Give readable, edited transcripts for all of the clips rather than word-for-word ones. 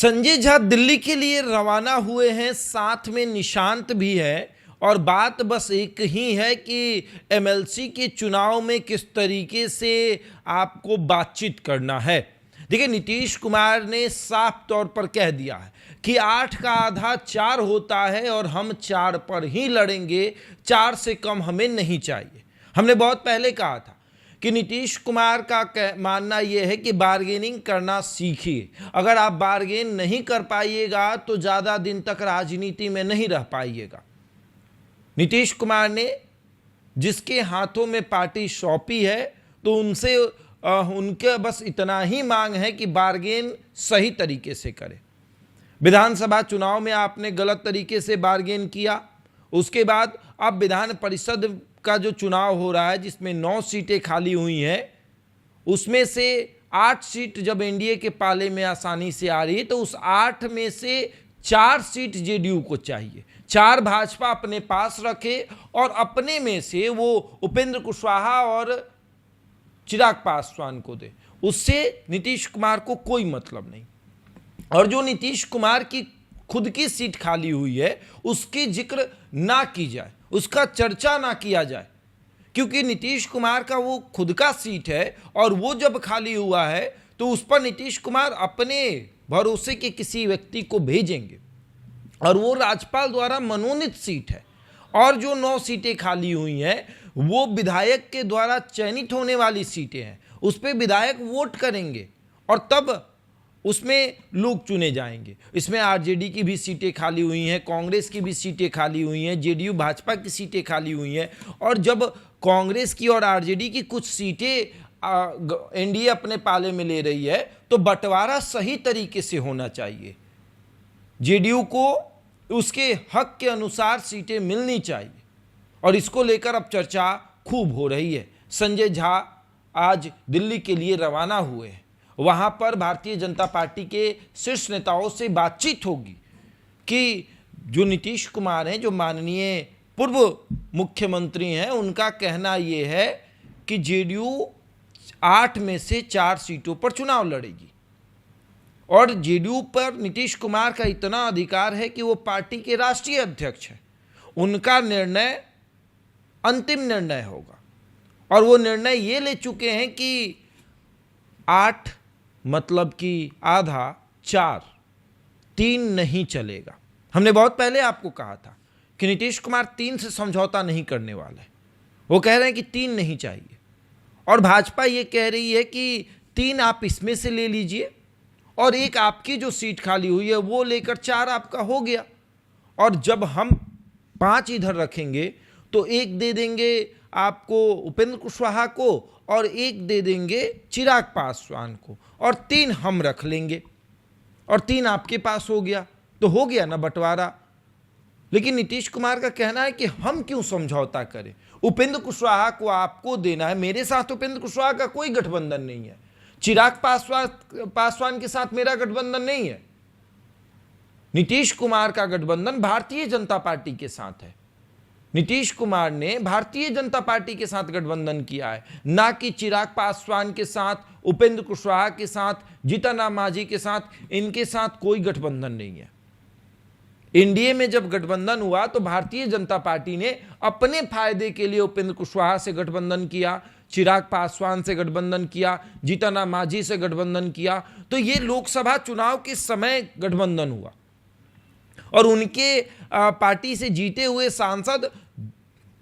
संजय झा दिल्ली के लिए रवाना हुए हैं, साथ में निशांत भी है और बात बस एक ही है कि एमएलसी के चुनाव में किस तरीके से आपको बातचीत करना है। देखिए, नीतीश कुमार ने साफ तौर पर कह दिया है कि 8 का आधा 4 होता है और हम 4 पर ही लड़ेंगे, 4 से कम हमें नहीं चाहिए। हमने बहुत पहले कहा था कि नीतीश कुमार का मानना यह है कि बार्गेनिंग करना सीखिए। अगर आप बार्गेन नहीं कर पाइएगा तो ज़्यादा दिन तक राजनीति में नहीं रह पाइएगा। नीतीश कुमार ने जिसके हाथों में पार्टी सौंपी है तो उनसे उनके बस इतना ही मांग है कि बार्गेन सही तरीके से करें। विधानसभा चुनाव में आपने गलत तरीके से बार्गेन किया, उसके बाद अब विधान परिषद का जो चुनाव हो रहा है जिसमें 9 सीटें खाली हुई हैं, उसमें से 8 सीट जब एनडीए के पाले में आसानी से आ रही है तो उस 8 में से 4 सीट जेडीयू को चाहिए, 4 भाजपा अपने पास रखे और अपने में से वो उपेंद्र कुशवाहा और चिराग पासवान को दे। उससे नीतीश कुमार को कोई मतलब नहीं। और जो नीतीश कुमार की खुद की सीट खाली हुई है उसकी जिक्र ना की जाए, उसका चर्चा ना किया जाए, क्योंकि नीतीश कुमार का वो खुद का सीट है और वो जब खाली हुआ है तो उस पर नीतीश कुमार अपने भरोसे के किसी व्यक्ति को भेजेंगे और वो राज्यपाल द्वारा मनोनीत सीट है। और जो 9 सीटें खाली हुई हैं वो विधायक के द्वारा चयनित होने वाली सीटें हैं, उस पर विधायक वोट करेंगे और तब उसमें लोग चुने जाएंगे। इसमें आरजेडी की भी सीटें खाली हुई हैं, कांग्रेस की भी सीटें खाली हुई हैं, जेडीयू भाजपा की सीटें खाली हुई हैं। और जब कांग्रेस की और आरजेडी की कुछ सीटें एनडीए अपने पाले में ले रही है तो बंटवारा सही तरीके से होना चाहिए। जेडीयू को उसके हक के अनुसार सीटें मिलनी चाहिए और इसको लेकर अब चर्चा खूब हो रही है। संजय झा आज दिल्ली के लिए रवाना हुए हैं, वहां पर भारतीय जनता पार्टी के शीर्ष नेताओं से बातचीत होगी कि जो नीतीश कुमार हैं, जो माननीय पूर्व मुख्यमंत्री हैं, उनका कहना यह है कि जेडीयू 8 में से 4 सीटों पर चुनाव लड़ेगी और जेडीयू पर नीतीश कुमार का इतना अधिकार है कि वो पार्टी के राष्ट्रीय अध्यक्ष हैं, उनका निर्णय अंतिम निर्णय होगा। और वो निर्णय ये ले चुके हैं कि 8 मतलब कि आधा 4, 3 नहीं चलेगा। हमने बहुत पहले आपको कहा था कि नीतीश कुमार 3 से समझौता नहीं करने वाले। वो कह रहे हैं कि 3 नहीं चाहिए और भाजपा ये कह रही है कि 3 आप इसमें से ले लीजिए और एक आपकी जो सीट खाली हुई है वो लेकर 4 आपका हो गया। और जब हम 5 इधर रखेंगे तो 1 दे देंगे आपको उपेंद्र कुशवाहा को और 1 दे देंगे चिराग पासवान को और 3 हम रख लेंगे और 3 आपके पास हो गया, तो हो गया ना बंटवारा। लेकिन नीतीश कुमार का कहना है कि हम क्यों समझौता करें, उपेंद्र कुशवाहा को आपको देना है, मेरे साथ उपेंद्र कुशवाहा का कोई गठबंधन नहीं है, चिराग पासवान के साथ मेरा गठबंधन नहीं है। नीतीश कुमार का गठबंधन भारतीय जनता पार्टी के साथ है। नीतीश कुमार ने भारतीय जनता पार्टी के साथ गठबंधन किया है, ना कि चिराग पासवान के साथ, उपेंद्र कुशवाहा के साथ, जीतन राम मांझी के साथ। इनके साथ कोई गठबंधन नहीं है। एनडीए में जब गठबंधन हुआ तो भारतीय जनता पार्टी ने अपने फायदे के लिए उपेंद्र कुशवाहा से गठबंधन किया, चिराग पासवान से गठबंधन किया, जीतन राम मांझी से गठबंधन किया। तो ये लोकसभा चुनाव के समय गठबंधन हुआ और उनके पार्टी से जीते हुए सांसद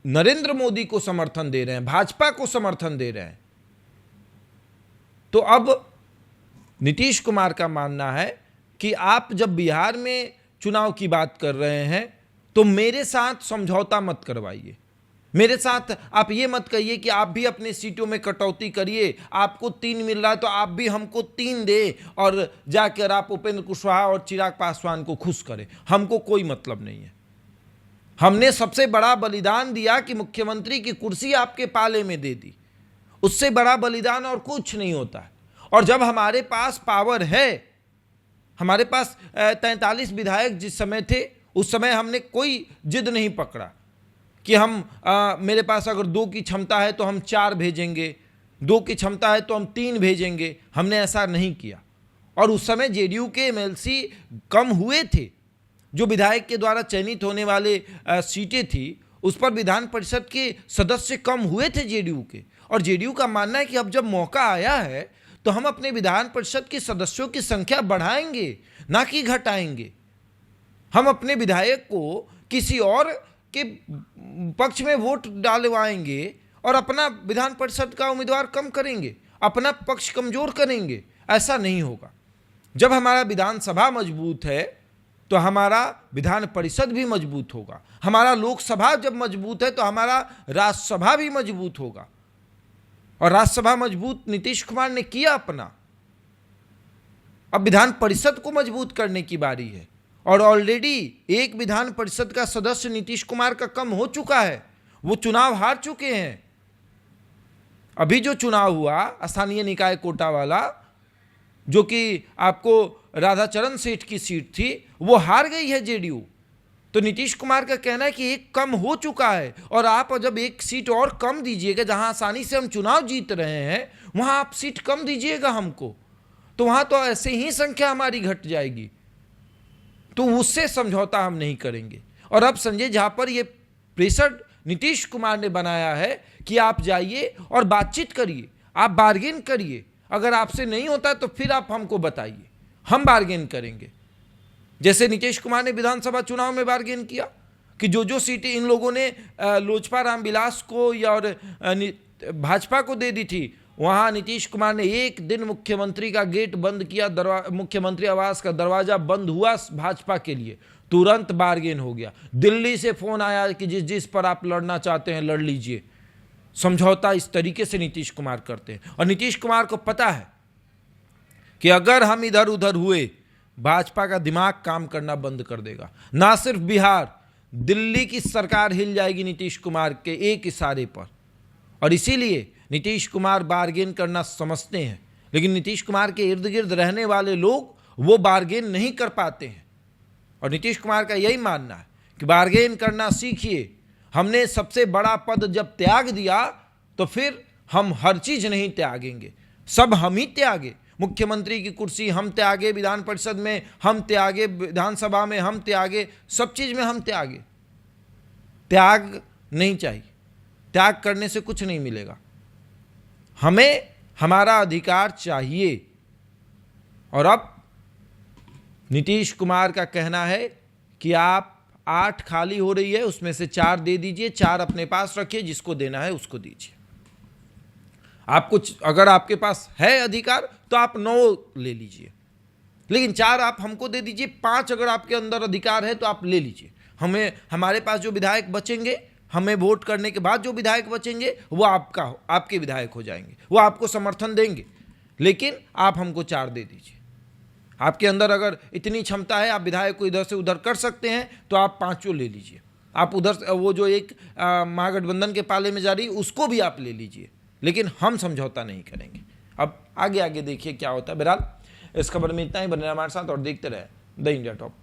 नरेंद्र मोदी को समर्थन दे रहे हैं, भाजपा को समर्थन दे रहे हैं। तो अब नीतीश कुमार का मानना है कि आप जब बिहार में चुनाव की बात कर रहे हैं तो मेरे साथ समझौता मत करवाइए, मेरे साथ आप ये मत कहिए कि आप भी अपने सीटों में कटौती करिए, आपको 3 मिल रहा है तो आप भी हमको 3 दे और जाकर आप उपेंद्र कुशवाहा और चिराग पासवान को खुश करें। हमको कोई मतलब नहीं है। हमने सबसे बड़ा बलिदान दिया कि मुख्यमंत्री की कुर्सी आपके पाले में दे दी, उससे बड़ा बलिदान और कुछ नहीं होता है। और जब हमारे पास पावर है, हमारे पास 43 विधायक जिस समय थे उस समय हमने कोई जिद नहीं पकड़ा कि हम मेरे पास अगर 2 की क्षमता है तो हम 4 भेजेंगे, 2 की क्षमता है तो हम 3 भेजेंगे। हमने ऐसा नहीं किया और उस समय जेडीयू के एमएलसी कम हुए थे। जो विधायक के द्वारा चयनित होने वाले सीटें थी उस पर विधान परिषद के सदस्य कम हुए थे जेडीयू के। और जेडीयू का मानना है कि अब जब मौका आया है तो हम अपने विधान परिषद के सदस्यों की संख्या बढ़ाएंगे, ना कि घटाएंगे। हम अपने विधायक को किसी और के पक्ष में वोट डालवाएंगे और अपना विधान परिषद का उम्मीदवार कम करेंगे, अपना पक्ष कमजोर करेंगे। ऐसा नहीं होगा। जब हमारा विधानसभा मजबूत है तो हमारा विधान परिषद भी मजबूत होगा। हमारा लोकसभा जब मजबूत है तो हमारा राज्यसभा भी मजबूत होगा। और राज्यसभा मजबूत नीतीश कुमार ने किया अपना। अब विधान परिषद को मजबूत करने की बारी है। और ऑलरेडी एक विधान परिषद का सदस्य नीतीश कुमार का कम हो चुका है, वो चुनाव हार चुके हैं। अभी जो चुनाव हुआ स्थानीय निकाय कोटा वाला, जो कि आपको राधाचरण सेठ की सीट थी, वो हार गई है जेडीयू। तो नीतीश कुमार का कहना है कि एक कम हो चुका है और आप जब एक सीट और कम दीजिएगा, जहां आसानी से हम चुनाव जीत रहे हैं वहां आप सीट कम दीजिएगा हमको, तो वहां तो ऐसे ही संख्या हमारी घट जाएगी। तो उससे समझौता हम नहीं करेंगे। और अब संजय, जहां पर ये प्रेशर नीतीश कुमार ने बनाया है कि आप जाइए और बातचीत करिए, आप बार्गेन करिए, अगर आपसे नहीं होता तो फिर आप हमको बताइए, हम बार्गेन करेंगे। जैसे नीतीश कुमार ने विधानसभा चुनाव में बार्गेन किया कि जो सीटें इन लोगों ने लोजपा रामविलास को या और भाजपा को दे दी थी, वहां नीतीश कुमार ने एक दिन मुख्यमंत्री का गेट बंद किया, मुख्यमंत्री आवास का दरवाजा बंद हुआ भाजपा के लिए, तुरंत बार्गेन हो गया। दिल्ली से फोन आया कि जिस पर आप लड़ना चाहते हैं लड़ लीजिए। समझौता इस तरीके से नीतीश कुमार करते हैं। और नीतीश कुमार को पता है कि अगर हम इधर उधर हुए, भाजपा का दिमाग काम करना बंद कर देगा। ना सिर्फ बिहार, दिल्ली की सरकार हिल जाएगी नीतीश कुमार के एक इशारे पर। और इसीलिए नीतीश कुमार बार्गेन करना समझते हैं, लेकिन नीतीश कुमार के इर्द गिर्द रहने वाले लोग वो बार्गेन नहीं कर पाते हैं। और नीतीश कुमार का यही मानना है कि बार्गेन करना सीखिए। हमने सबसे बड़ा पद जब त्याग दिया तो फिर हम हर चीज नहीं त्यागेंगे, सब हम ही त्यागे। मुख्यमंत्री की कुर्सी हम त्यागे, विधान परिषद में हम त्यागे, विधानसभा में हम त्यागे, सब चीज में हम त्यागे। त्याग नहीं चाहिए, त्याग करने से कुछ नहीं मिलेगा। हमें हमारा अधिकार चाहिए। और अब नीतीश कुमार का कहना है कि आप 8 खाली हो रही है, उसमें से 4 दे दीजिए, 4 अपने पास रखिए, जिसको देना है उसको दीजिए। आप कुछ अगर आपके पास है अधिकार तो आप 9 ले लीजिए, लेकिन 4 आप हमको दे दीजिए। 5 अगर आपके अंदर अधिकार है तो आप ले लीजिए। हमें हमारे पास जो विधायक बचेंगे, हमें वोट करने के बाद जो विधायक बचेंगे वो आपके विधायक हो जाएंगे, वो आपको समर्थन देंगे, लेकिन आप हमको 4 दे दीजिए। आपके अंदर अगर इतनी क्षमता है, आप विधायक को इधर से उधर कर सकते हैं, तो आप 5 ले लीजिए। आप उधर वो जो एक महागठबंधन के पाले में जा रही उसको भी आप ले लीजिए, लेकिन हम समझौता नहीं करेंगे। अब आगे देखिए क्या होता है। बहरहाल इस खबर में इतना ही। बने हमारे साथ और देखते रहे द इंडिया टॉप।